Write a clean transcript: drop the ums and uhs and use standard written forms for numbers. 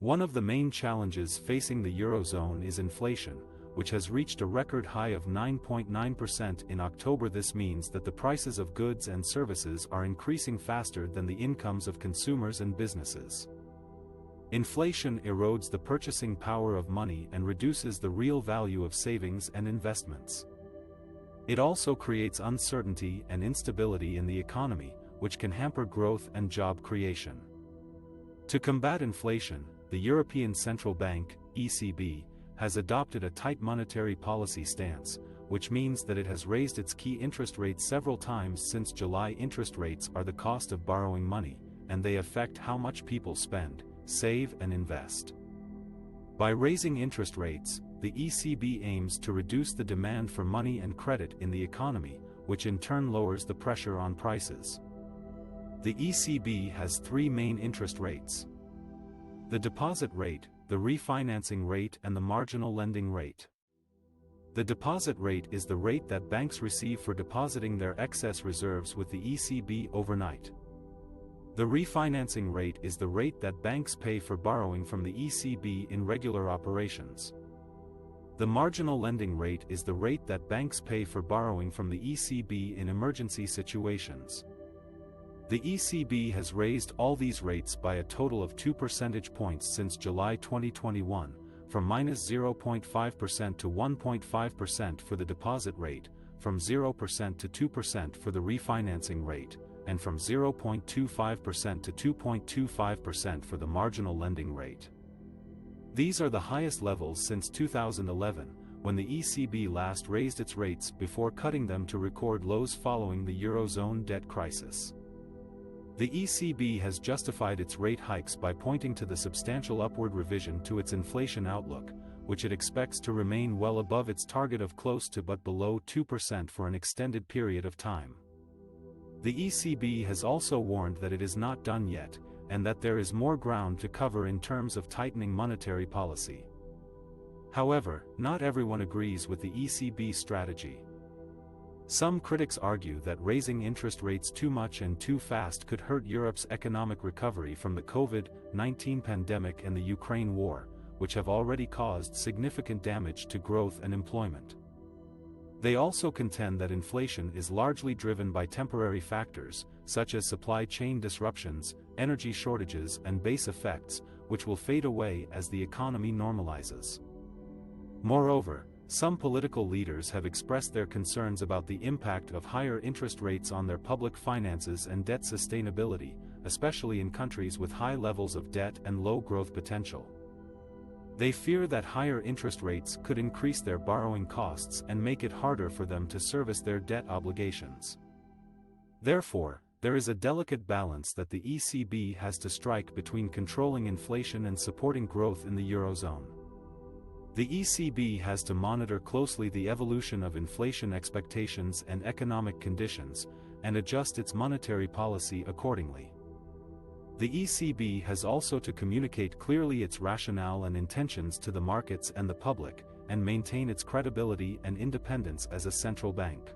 One of the main challenges facing the Eurozone is inflation, which has reached a record high of 9.9% in October. This means that the prices of goods and services are increasing faster than the incomes of consumers and businesses. Inflation erodes the purchasing power of money and reduces the real value of savings and investments. It also creates uncertainty and instability in the economy, which can hamper growth and job creation. To combat inflation, the European Central Bank, ECB, has adopted a tight monetary policy stance, which means that it has raised its key interest rates several times since July. Interest rates are the cost of borrowing money, and they affect how much people spend, save and invest. By raising interest rates, the ECB aims to reduce the demand for money and credit in the economy, which in turn lowers the pressure on prices. The ECB has three main interest rates: the deposit rate, the refinancing rate, and the marginal lending rate. The deposit rate is the rate that banks receive for depositing their excess reserves with the ECB overnight. The refinancing rate is the rate that banks pay for borrowing from the ECB in regular operations. The marginal lending rate is the rate that banks pay for borrowing from the ECB in emergency situations. The ECB has raised all these rates by a total of 2 percentage points since July 2021, from -0.5% to 1.5% for the deposit rate, from 0% to 2% for the refinancing rate, and from 0.25% to 2.25% for the marginal lending rate. These are the highest levels since 2011, when the ECB last raised its rates before cutting them to record lows following the Eurozone debt crisis. The ECB has justified its rate hikes by pointing to the substantial upward revision to its inflation outlook, which it expects to remain well above its target of close to but below 2% for an extended period of time. The ECB has also warned that it is not done yet, and that there is more ground to cover in terms of tightening monetary policy. However, not everyone agrees with the ECB strategy. Some critics argue that raising interest rates too much and too fast could hurt Europe's economic recovery from the COVID-19 pandemic and the Ukraine war, which have already caused significant damage to growth and employment. They also contend that inflation is largely driven by temporary factors, such as supply chain disruptions, energy shortages, and base effects, which will fade away as the economy normalizes. Moreover, some political leaders have expressed their concerns about the impact of higher interest rates on their public finances and debt sustainability, especially in countries with high levels of debt and low growth potential. They fear that higher interest rates could increase their borrowing costs and make it harder for them to service their debt obligations. Therefore, there is a delicate balance that the ECB has to strike between controlling inflation and supporting growth in the Eurozone. The ECB has to monitor closely the evolution of inflation expectations and economic conditions, and adjust its monetary policy accordingly. The ECB has also to communicate clearly its rationale and intentions to the markets and the public, and maintain its credibility and independence as a central bank.